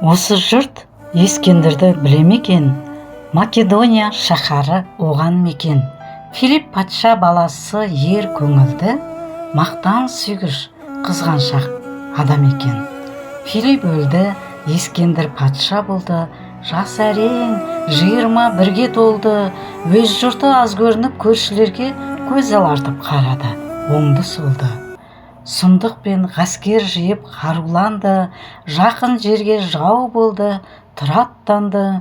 Осы жұрт Ескендірді біле екен, Македония шаһары оған мекен. Филипп патша баласы ер көңілді, мақтан сүйгіш, қызғаншақ адам екен. Филипп өлді, Ескендір патша болды, жас әрең 21-ге толды. Өз жұрты аз көрініп, көршілерге көз алартып қарады, оңды солды. Сұмдық пен ғаскер жиып қаруланды, жақын жерге жау болды, тұраттанды.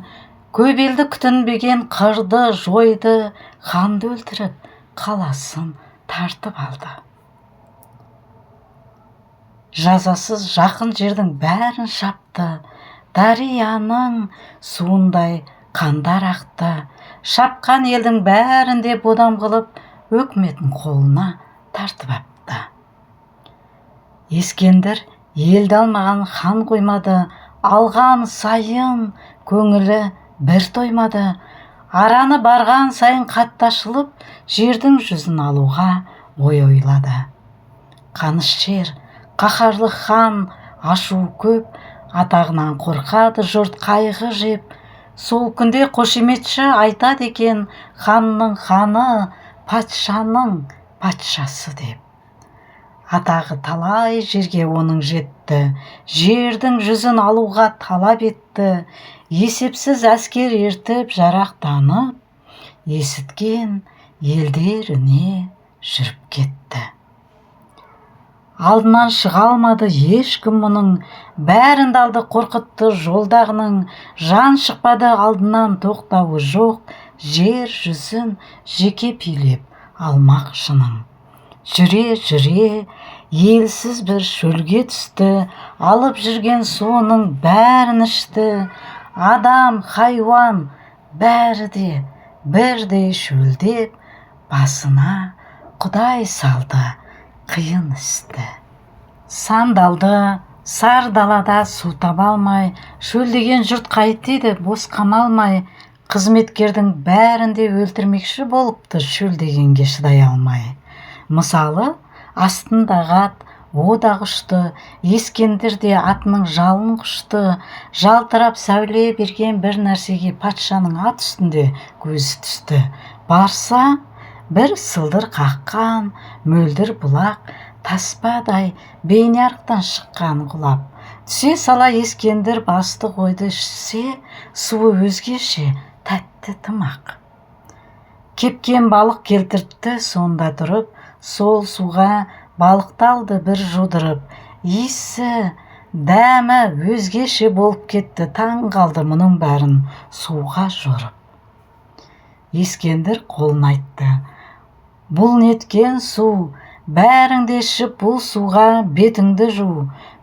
Көп елді күтінбеген қырды, жойды, ханды өлтіріп, қаласын тартып алды. Жазасыз жақын жердің бәрін шапты, дарияның суындай қандар ақты. Шапқан елдің бәрінде бодам қылып, өкіметін қолына тартып апты. Ескендір елді алмаған хан қоймады, алған сайын көңілі бір тоймады. Араны барған сайын қатташылып, жердің жүзін алуға ой ойлады. Қанышер, қаһарлы хан, ашу көп, атағынан қорқады жұрт қайғы жеп. Сол күнде қошеметші айтады екен, ханның ханы, патшаның патшасы деп. Атағы талай жерге оның жетті, жердің жүзін алуға талап етті. Есепсіз әскер ертіп жарақтанып, есіткен елдеріне жүріп кетті. Алдынан шыға алмады ешкім мұның, бәрін алды қорқытты жолдағының. Жан шықпады алдынан тоқтауы жоқ, жер жүзін жеке билеп алмақ шының. Жүре, елсіз бір шөлге түсті, алып жүрген суының бәрін ішті. Адам, хайуан, бәрі де бірдей шөлдеп, басына Құдай салды қиын істі. Сандалды, сар далада су таба алмай, шөлдеген жұрт қайтеді бос қамалмай. Қызметкердің бәрінде өлтірмекші болыпты, шөлдегенге шыдай алмай. Мысалы, астындағы ат ода ұшты, Ескендір де атының жалын құшты. Жалтырап сәуле берген бір нәрсеге патшаның ат үстінде көзі түсті. Барса, бір сылдыр қаққан, мөлдір бұлақ, таспадай бейнарықтан шыққан құлап. Түсе сала Ескендір басты қойды, ішсе, суы өзгеше, тәтті тымақ. Кепкен балық келтіртті сонда тұрып, сол суға балықты алды бір жудырып. Иісі, дәмі өзгеше болып кетті, таң қалды мұның бәрін суға жорып. Ескендір қолын айтты, бұл неткен су, бәріңде ішіп бұл суға бетіңді жу.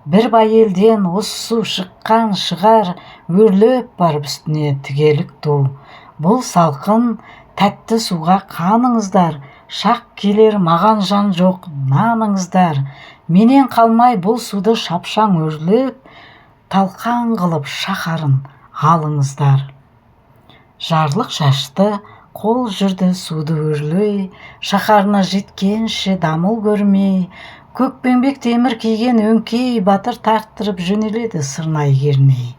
Бір бай елден осы су шыққан шығар, өрлеп барып үстіне тігелік ту. Бұл салқын, тәтті суға қаныңыздар, шақ келер маған жан жоқ наныңыздар. Менен қалмай бұл суды шапшаң өрлеп, талқан қылып шаһарын алыңыздар. Жарлық шашты, қол жүрді суды өрлей, шаһарына жеткенше дамыл көрмей. Көкпеңбек темір киген өңкей батыр тарттырып жөнеледі сырнай керней.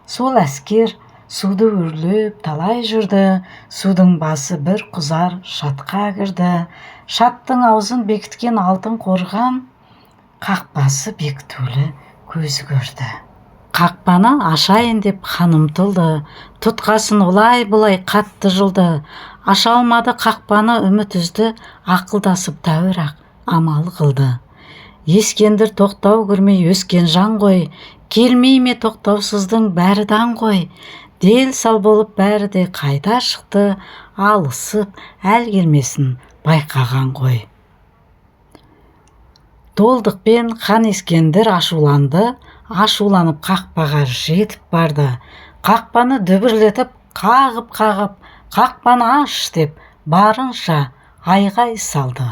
Сол әскер суды өрлеп талай жүрді, судың басы бір құзар шатқа кірді. Шаттың аузын бекіткен алтын қорған, қақпасы бекітулі көзі көрді. Қақпаны ашайын деп хан ұмтылды, тұтқасын олай бұлай қатты жылды. Аша алмады қақпаны, үміт үзді, ақылдасып тәуір-ақ амал қылды. Ескендір тоқтау көрмей өскен жан ғой, келмей ме тоқтаусыздың бәрі дан ғой. Дел сал болып бәрі де қайта шықты, алысып әл келмесін байқаған ғой. Толдықпен хан Ескендір ашуланды, ашуланып қақпаға жетіп барды. Қақпаны дүбірлетіп, қағып, қақпаны аш деп барынша айғай салды.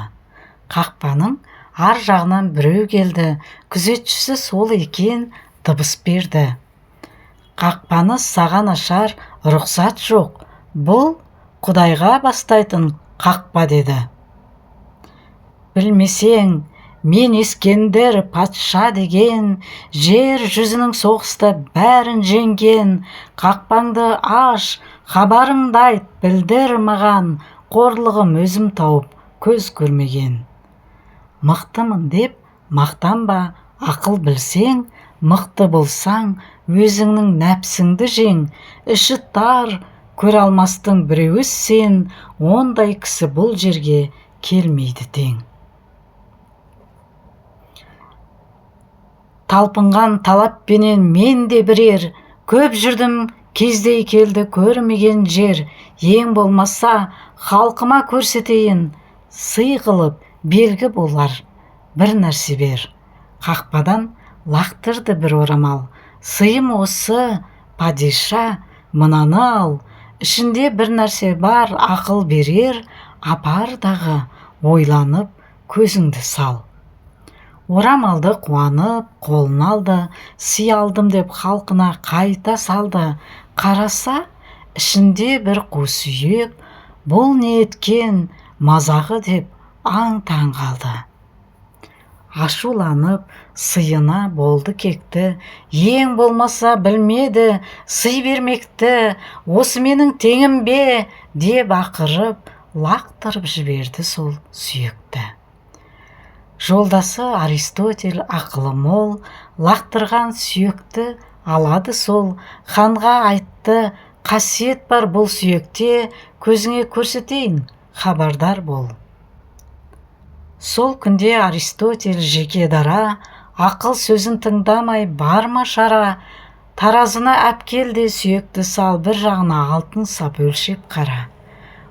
Қақпаның ар жағынан біреу келді, күзетшісі сол екен, дыбыс берді. Қақпаны саған ашар рұқсат жоқ, бұл Құдайға бастайтын қақпа деді. Білмесең, Мен Ескендір патша деген, жер жүзінің соғыста бәрін жеңген. Қақпаңды аш, хабарыңды айт, білдір маған, қорлығым өзім тауып көз көрмеген. Мықтымын деп мақтанба, ақыл білсең, мықты болсаң, өзіңнің нәпсіңді жең. Іші тар, көре алмастың біреуі сен, ондай кісі бұл жерге келмейді тең. Талпынған талаппенен мен де бірер, көп жүрдім кездей келді көрмеген жер. Ең болмаса халқыма көрсетейін, сый қылып белгі болар бір нәрсе бер. Қақпадан лақтырды бір орамал, сыйым осы падиша, мынаны ал. Ішінде бір нәрсе бар, ақыл берер, апар дағы ойланып көзіңді сал. Орамалды қуанып қолын алды, сый алдым деп халқына қайта салды. Қараса ішінде бір қу сүйек, бұл не еткен мазағы деп аң-таң қалды. Ашуланып сыйына болды кекті, ең болмаса білмеді сый бермекті. Осы менің теңім бе деп ақырып, лақтырып жіберді сол сүйекті. Жолдасы Аристотель ақылы мол, лақтырған сүйекті алады сол. Ханға айтты, қасиет бар бұл сүйекте, көзіңе көрсетейін, хабардар бол. Сол күнде Аристотель жеке дара, ақыл сөзін тыңдамай барма шара. Таразына әпкелде сүйекті сал, бір жағына алтын сап өлшеп қара.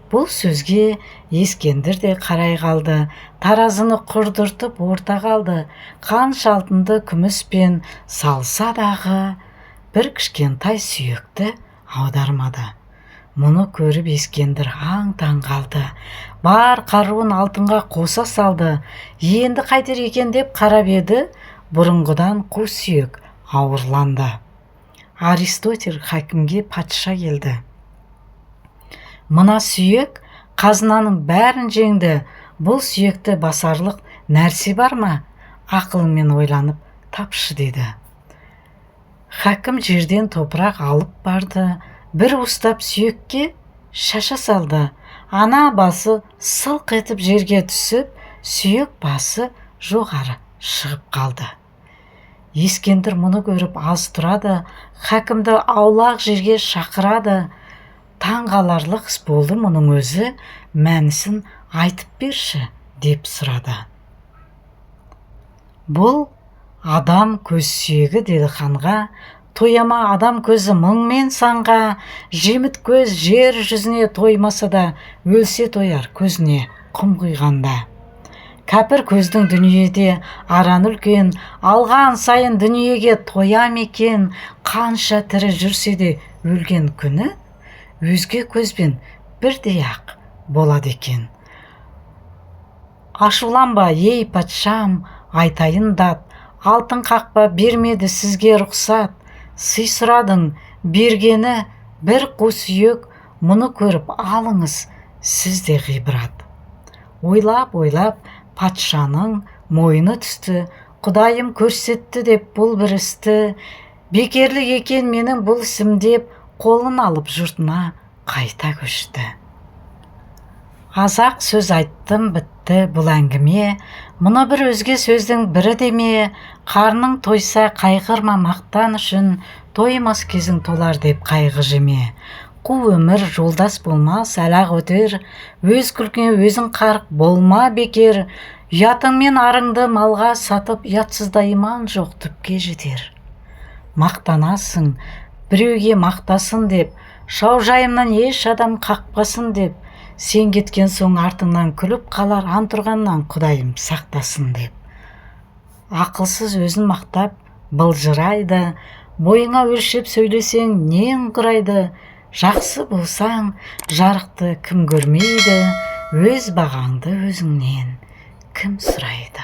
Бұл сөзге Ескендір де қарай қалды, таразыны құрдыртып орта қалды. Қанша алтынды күміспен салса дағы, бір кішкентай сүйекті аудармады. Мұны көріп Ескендір аң-таң қалды. Бар қаруын алтынға қоса салды. Енді қайтер екен деп қарап еді, бұрынғыдан қу сүйек ауырланды. Аристотель хакімге патша келді. Мына сүйек қазынаның бәрін жеңді. Бұл сүйекті басарлық нәрсе бар ма? Ақылымен ойланып тапшы деді. Хакім жерден топырақ алып барды. Бір ұстап сүйекке шаша салды. Ана басы сылқ етіп жерге түсіп, сүйек басы жоғары шығып қалды. Ескендір мұны көріп аз тұрады. Хакімді аулақ жерге шақырады. Таңғаларлық іс болды мұның өзі, мәнісін айтып берші деп сұрады. Бұл адам көз сүйегі деді ханға. Тояма адам көзі мыңмен санға. Жеміт көз жер жүзіне тоймаса да, өлсе тояр көзіне құм құйғанда. Кәпір көздің дүниеде аран үлкен, алған сайын дүниеге тоям екен. Қанша тірі жүрсе де өлген күні, өзге көзбен бірдей ақ болады екен. Ашуланба, ей патшам, айтайын дат, алтын қақпа бермеді сізге рұқсат. Сый сұрадың, бергені бір қу сүйек, мұны көріп алыңыз, сізде ғибрат. Ойлап патшаның мойны түсті. Құдайым көрсетті деп бұл бір істі. Бекерлік екен менің бұл ісім деп, қолын алып жұртына қайта көшті. Азақ сөз айттым, бітті бұл әңгіме. Мұны бір өзге сөздің бірі деме. Қарның тойса қайғырма мақтан үшін, тоймас кезің толар деп қайғы жеме. Қу өмір жолдас болмас, әлақ өтер. Өз күлкіңе өзің қарық болма бекер. Ұятыңмен арыңды малға сатып, ұятсызда иман жоқ түпке жетер. Мақтанасың, біреуге мақтасын деп, шаужайымнан еш адам қақпасын деп, сен кеткен соң артыңнан күліп қалар, антұрғаннан Құдайым сақтасын деп. Ақылсыз өзін мақтап былжырайды, бойыңа өлшеп сөйлесең нең құрайды. Жақсы болсаң жарықты кім көрмейді, өз бағаңды өзіңнен кім сұрайды.